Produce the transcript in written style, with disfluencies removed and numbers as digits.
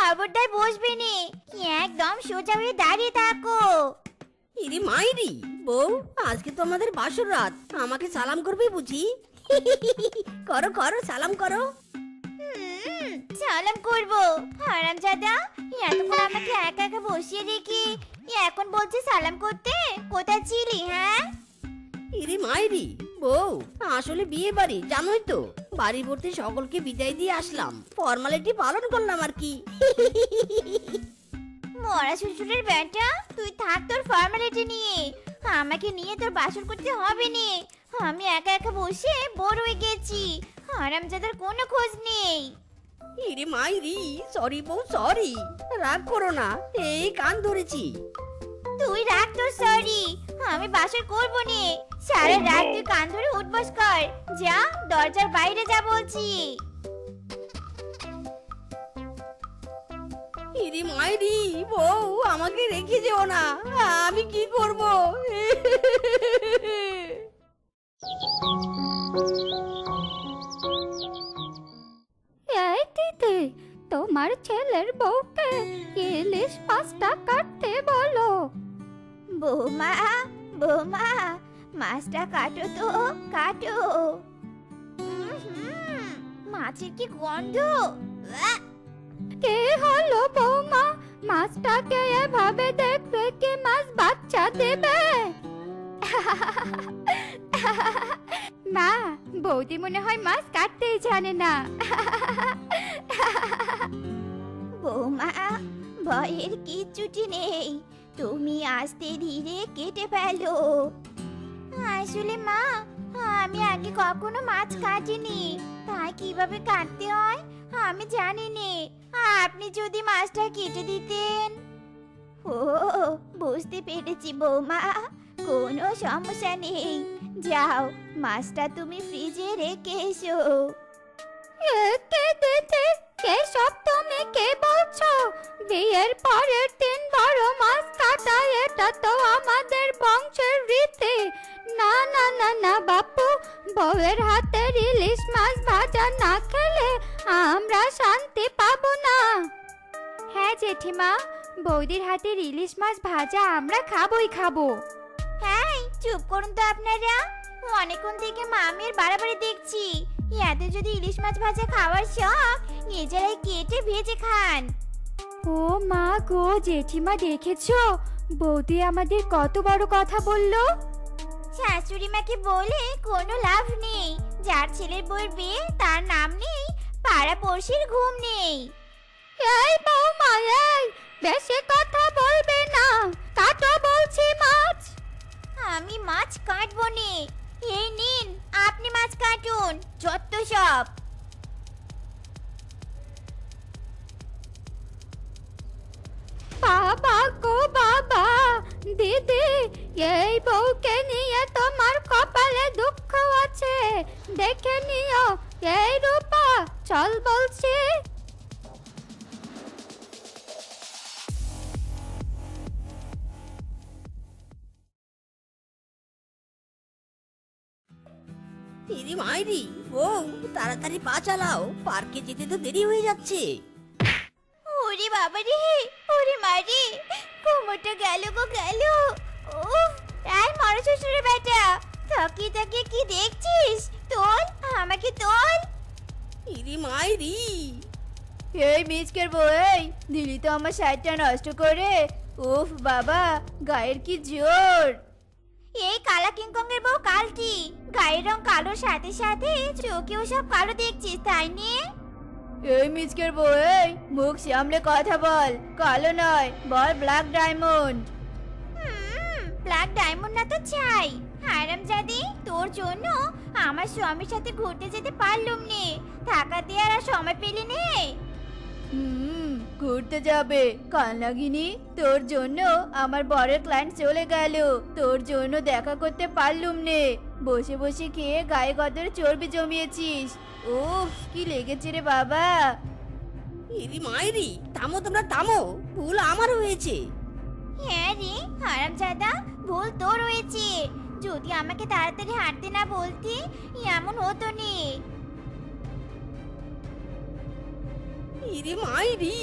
খবরদার বসবে নে, একদম সোজা হয়ে দাঁড়িয়ে থাকো। ইরে মাইরি বউ, আজকে তো আমাদের বাসর রাত, আমাকে সালাম করবে বুঝি? করো করো, সালাম করো। সালাম করবো? হারামজাদা, এতক্ষণ আমাকে একা একা বসিয়ে রেখে এখন বলছি সালাম করতে? কোথায় ছিলি হ্যাঁ? ইরে মাইরি বউ, আসলে বিয়ে বাড়ি জানোই তো, বাড়ি ভর্তি সকলকে বিদায় দিয়ে আসলাম, ফর্মালিটি পালন করলাম আর কি। মরা শ্বশুরের বেটা, তুই থাক তোর ফর্মালিটি নিয়ে, আমাকে নিয়ে তোর বাসর করতে হবে নে। আমি একা একা বসে বোর হয়ে গেছি, হারামজাদার কোনো খোঁজ নেই। ইরে মাইরি, সরি বউ সরি, রাগ করো না, এই কান ধরেছি। তুই রাখ তোর সরি, আমি বাসর করবো নে। সারা রাত তুই কান ধরে উঠবস কর, যা দরজার বাইরে যা বলছি। ইরে মাইরি বউ, আমাকে রেখে যেও না, আমি কি করব? এই দিদি, তোমার ছেলের বউকে ইলিশ মাছটা কাটতে বলো। বৌমা, বৌমা, মাছটা কাটো তো, কাটো। মাছের কি গন্ধ! আহ! কে হলো বৌমা, মাছটাকে এভাবে দেখবে কি মাছ বাচ্চা দেবে? মা, বৌদি মনে হয় মাছ কাটতেই জানে না। বৌমা, ভয়ের কিচ্ছুটি নেই, তুমি আস্তে ধীরে কেটে ফেলো। আসলে মা, আমি আগে কখনো মাছ কাটিনি, তাই কিভাবে কাটতে হয় আমি জানি নে। আপনি যদি মাছটা কেটে দিতেন। ও, বুঝতে পেরেছি বৌমা, কোনো সমস্যা নেই। যাও, মাছটা তুমি ফ্রিজে রেখে এসো। কে দিদি, কে সব তুমি কে বলছো? বিয়ের পরের দিন বড় মাছ কাটা, এটা তো আমাদের বংশের রীতি। না না না না বাপু, বউয়ের হাতের ইলিশ মাছ ভাজা না খেলে আমরা শান্তি পাবো না। হ্যাঁ জেঠিমা, বৌদির হাতের ইলিশ মাছ ভাজা আমরা খাবোই খাবো। হ্যাঁ, চুপ করুন তো আপনারা, অনেকক্ষণ থেকে মামির বাড়াবাড়ি দেখছি। এত যদি ইলিশ মাছ ভাজা খাওয়ার শখ, নিজেরাই কেটে ভেজে খান। ও মা গো, জেঠিমা দেখেছো বৌদি আমাদের কত বড় কথা বললো? শাশুড়ি মাকে বলে কোনো লাভ নেই, যার ছেলের বউয়ের বিয়ে তার নাম নেই, পাড়া পড়শির ঘুম নেই। এই বৌমা, এই বেশি কথা বলবে না, কাটো বলছি মাছ। আমি মাছ কাটবো নে, এই নিন আপনি মাছ কাটুন, যত সব। বাবা গো বাবা, দিদি এই বউকে নিয়ে তোমার কপালে দুঃখ আছে, দেখে নিও। এই রূপা, চল বলছি। ইরে মাইরি বউ, তাড়াতাড়ি পা চালাও, পার্কে যেতে তো দেরি হয়ে যাচ্ছে। ওরে বাবা রে, ওরে মারি, কোমরটা গেল গো গেল। উফ, এই মরা শ্বশুরের বেটা, তাকিয়ে তাকিয়ে কি দেখছিস? তোল, আমাকে তোল। ইরে মাইরি, এই মিচকের বউ, এই দিলি তো আমার শাড়িটা নষ্ট করে। উফ বাবা, গায়ের কি জোর! এই কালা কিংকংয়ের বউ কালটি, গায়ের রং কালোর সাথে সাথে চোখেও সব কালো দেখছিস তাই নিয়ে? এই মিচকের বউ, এই মুখ সামলে কথা বল, কালো নয়, বল ব্ল্যাক ডায়মন্ড। ব্ল্যাক ডায়মন্ড না তো চাই। হারামজাদি, তোর জন্য আমার স্বামীর সাথে ঘুরতে যেতে পারলুম নে, থাকাতে আর সময় পেলি নে। ঘুরতে যাবে কালনাগিনী, তোর জন্য আমার বরের ক্লায়েন্ট চলে গেল, তোর জন্য দেখা করতে পারলুম নে। বসে বসে খেয়ে গায়ে গদের চর্বি জমিয়েছিস। উফ, কি লেগেছে রে বাবা। ইরে মাইরি, থামো তোমরা থামো, ভুল আমার হয়েছে। হ্যাঁ রে হারামজাদা, ভুল তোর হয়েছে। যদি আমাকে তাড়াতাড়ি হাঁটতে না বলতি, এমন হতো নি। ইরে মাইরি